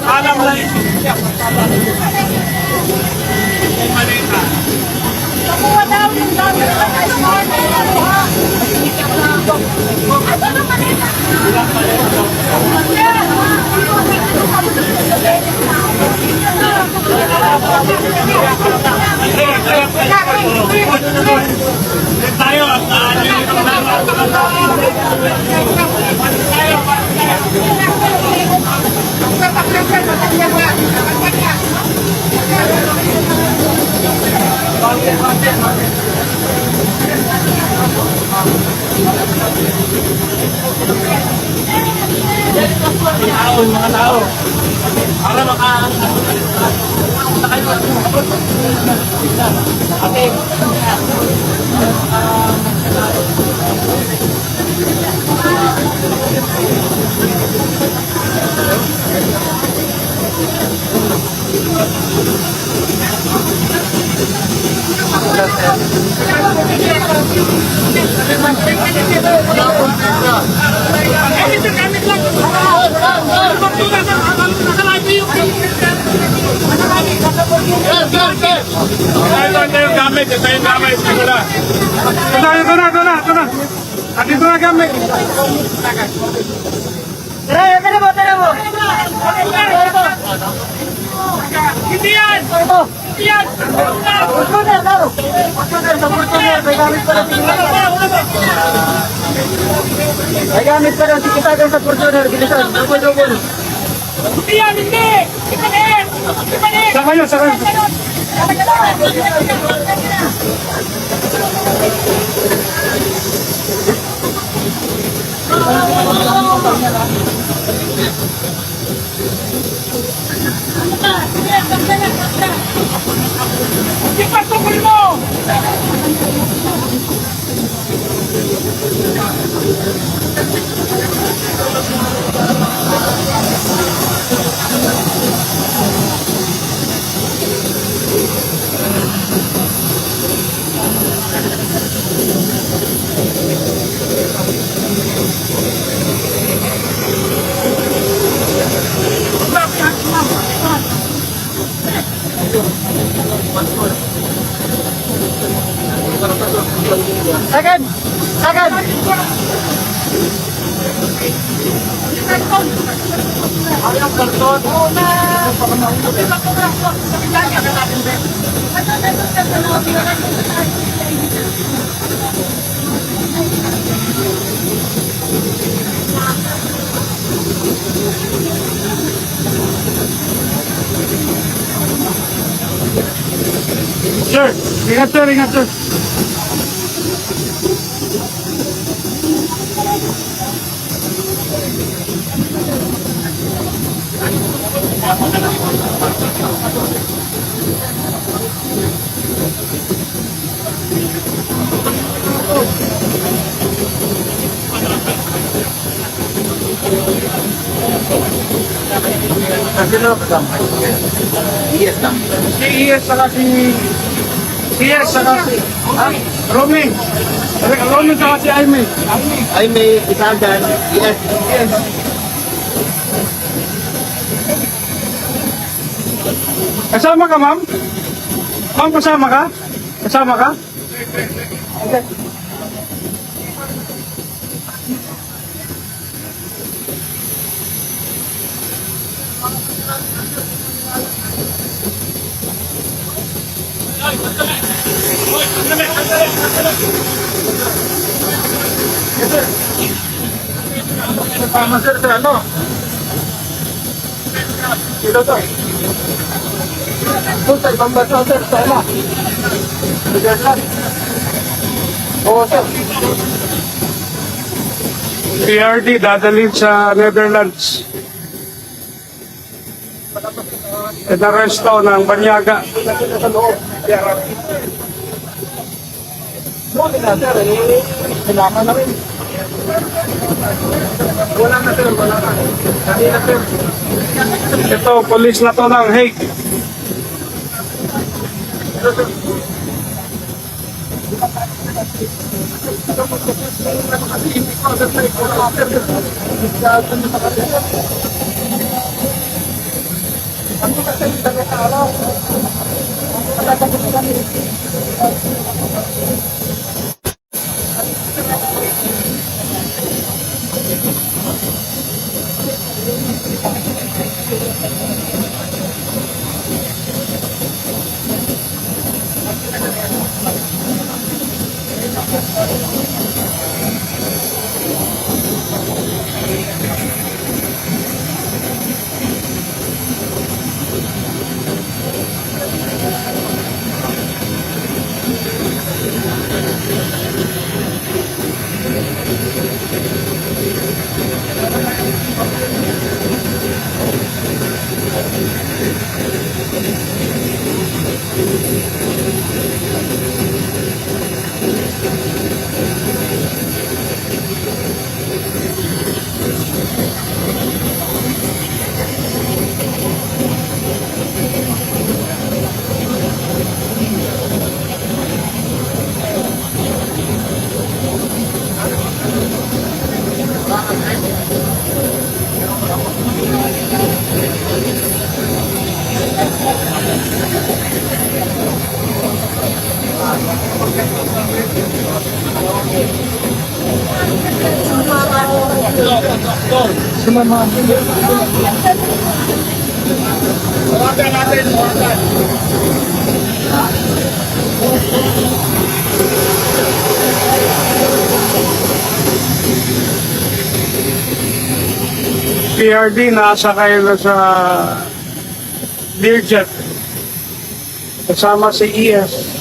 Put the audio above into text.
Alam lang siya. Malita. Nakuha daw yung dami ng ito na malita. Tayo ang mga tao para ito yung gamit. Ito na. At ito na gamit. Tara mo. Hindi yan! Hindi yan! May gamit pa lang si Kitagan sa Fortuner. Bilisan. Double. Hindi yan! Hindi! Ipanin! Saka yun. Ipasukul mo! Second. Ayaw karton. Sir, ingat sir. Kasi na kasama. Yes lang. Si Iyas saka si Romy. Romy saka si Aimee. Ay may Kitagan. Yes. Kasama ka, ma'am? Ma'am, kasama ka? Okay. Tama sir, sa ano? Dito to. Doon sa ibang bansa sir, sa ano? Switzerland. Oo sir. PRD dadalhin sa Netherlands. Inaresto ng Banyaga. Sa loob. Muli na sir, kailangan na rin. Wala na sir, wala na. Hindi na sir. Ito, polis na to ng Hague. PRD nasa kayo na sa Learjet. Kasama si ES.